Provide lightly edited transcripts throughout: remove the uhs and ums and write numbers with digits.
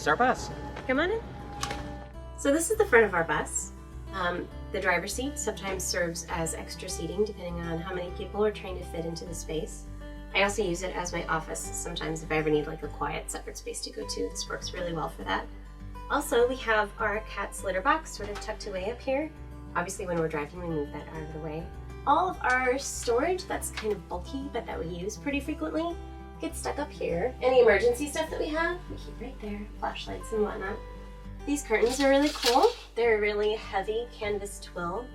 is our bus. Come on in. So this is the front of our bus. The driver's seat sometimes serves as extra seating depending on how many people are trying to fit into the space. I also use it as my office sometimes if I ever need like a quiet separate space to go to. This works really well for that. Also, we have our cat's litter box sort of tucked away up here. Obviously when we're driving we move that out of the way. All of our storage that's kind of bulky but that we use pretty frequently gets stuck up here. Any emergency stuff that we have, we keep right there, flashlights and whatnot. These curtains are really cool. They're a really heavy canvas twill.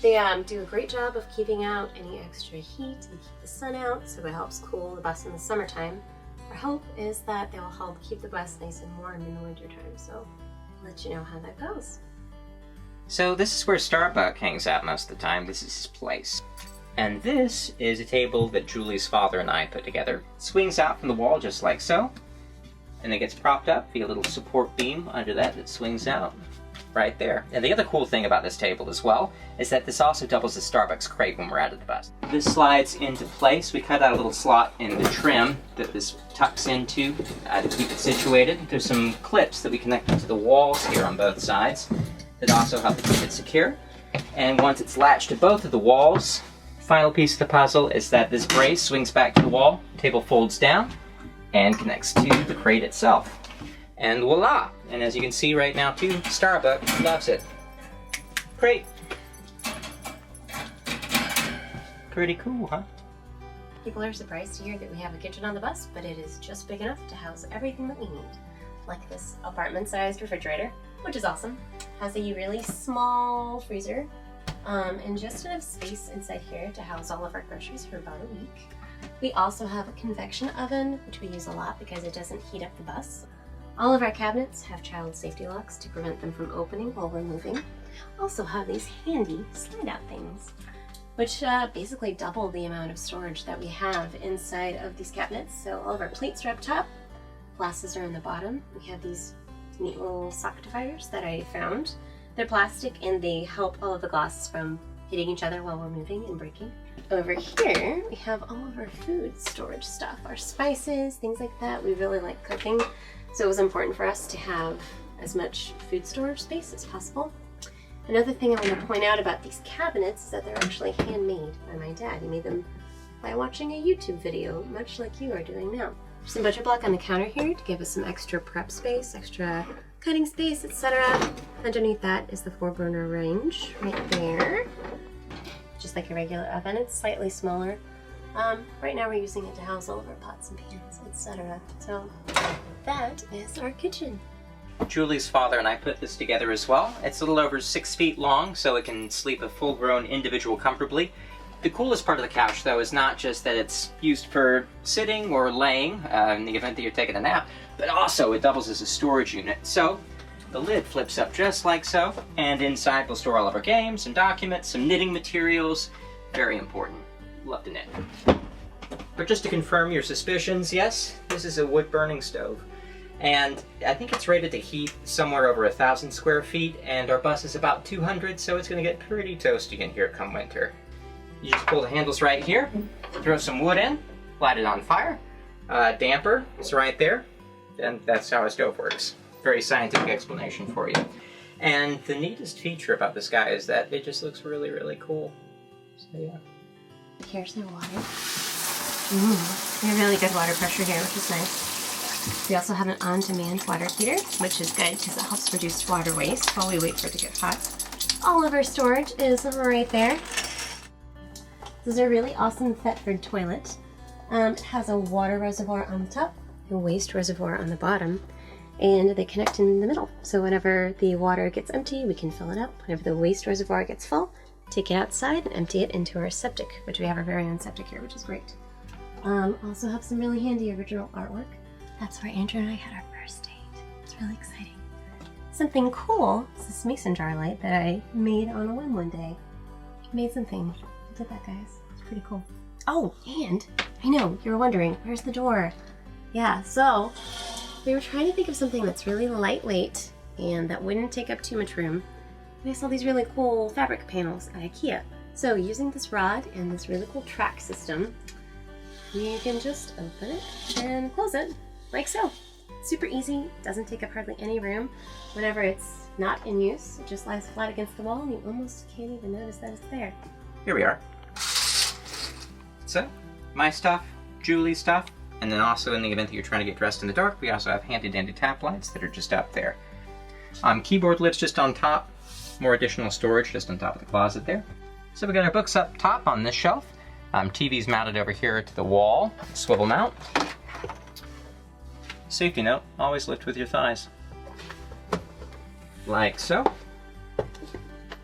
They do a great job of keeping out any extra heat and keep the sun out, so it helps cool the bus in the summertime. Our hope is that they will help keep the bus nice and warm in the wintertime, so I'll let you know how that goes. So this is where Starbuck hangs out most of the time. This is his place. And this is a table that Julie's father and I put together. It swings out from the wall just like so. And it gets propped up via a little support beam under that swings out right there. And the other cool thing about this table as well is that this also doubles as Starbucks crate when we're out of the bus. This slides into place. We cut out a little slot in the trim that this tucks into to keep it situated. There's some clips that we connect to the walls here on both sides that also help keep it secure. And once it's latched to both of the walls, final piece of the puzzle is that this brace swings back to the wall, table folds down, and connects to the crate itself. And voila! And as you can see right now too, Starbuck loves it. Great! Pretty cool, huh? People are surprised to hear that we have a kitchen on the bus, but it is just big enough to house everything that we need. Like this apartment-sized refrigerator, which is awesome. Has a really small freezer, and just enough space inside here to house all of our groceries for about a week. We also have a convection oven, which we use a lot because it doesn't heat up the bus. All of our cabinets have child safety locks to prevent them from opening while we're moving. Also have these handy slide-out things, which basically double the amount of storage that we have inside of these cabinets. So all of our plates are up top, glasses are on the bottom. We have these neat little socket dividers that I found. They're plastic and they help all of the glasses from hitting each other while we're moving and breaking. Over here, we have all of our food storage stuff, our spices, things like that. We really like cooking, so it was important for us to have as much food storage space as possible. Another thing I want to point out about these cabinets is that they're actually handmade by my dad. He made them by watching a YouTube video, much like you are doing now. There's some butcher block on the counter here to give us some extra prep space, extra cutting space, etc. Underneath that is the 4-burner range right there. Just like a regular oven, it's slightly smaller. Right now we're using it to house all of our pots and pans, etc. So that is our kitchen. Julie's father and I put this together as well. It's a little over 6 feet long, so it can sleep a full-grown individual comfortably. The coolest part of the couch, though, is not just that it's used for sitting or laying in the event that you're taking a nap, but also it doubles as a storage unit. So the lid flips up just like so, and inside we'll store all of our games and documents, some knitting materials. Very important. Love to knit. But just to confirm your suspicions, yes, this is a wood-burning stove. And I think it's rated to heat somewhere over 1,000 square feet, and our bus is about 200, so it's going to get pretty toasty in here come winter. You just pull the handles right here, throw some wood in, light it on fire. Damper is right there, and that's how a stove works. Very scientific explanation for you. And the neatest feature about this guy is that it just looks really, really cool. So yeah. Here's the water. We have really good water pressure here, which is nice. We also have an on-demand water heater, which is good because it helps reduce water waste while we wait for it to get hot. All of our storage is right there. This is a really awesome Thetford toilet. It has a water reservoir on the top, a waste reservoir on the bottom, and they connect in the middle. So whenever the water gets empty, we can fill it up. Whenever the waste reservoir gets full, take it outside and empty it into our septic, which we have our very own septic here, which is great. Also have some really handy original artwork. That's where Andrew and I had our first date. It's really exciting. Something cool is this mason jar light that I made on a whim one day. Made something. I did that, guys. It's pretty cool. Oh, and I know, you were wondering, where's the door? Yeah, so we were trying to think of something that's really lightweight and that wouldn't take up too much room. And I saw these really cool fabric panels at IKEA. So using this rod and this really cool track system, you can just open it and close it like so. Super easy, doesn't take up hardly any room. Whenever it's not in use, it just lies flat against the wall and you almost can't even notice that it's there. Here we are. So, my stuff, Julie's stuff, and then also in the event that you're trying to get dressed in the dark, we also have handy-dandy tap lights that are just up there. Keyboard lids just on top, more additional storage just on top of the closet there. So we got our books up top on this shelf. TV's mounted over here to the wall, swivel mount. Safety note, always lift with your thighs. Like so.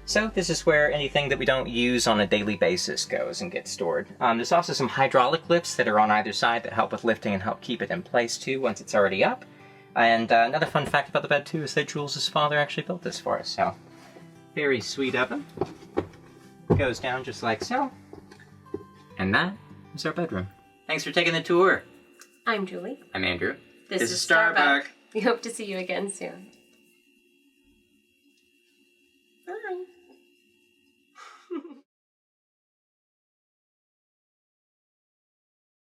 So this is where anything that we don't use on a daily basis goes and gets stored. There's also some hydraulic lifts that are on either side that help with lifting and help keep it in place too once it's already up. And another fun fact about the bed too is that Jules' father actually built this for us, so very sweet of him. Goes down just like so. And that is our bedroom. Thanks for taking the tour. I'm Julie. I'm Andrew. This is Starbuck. We hope to see you again soon.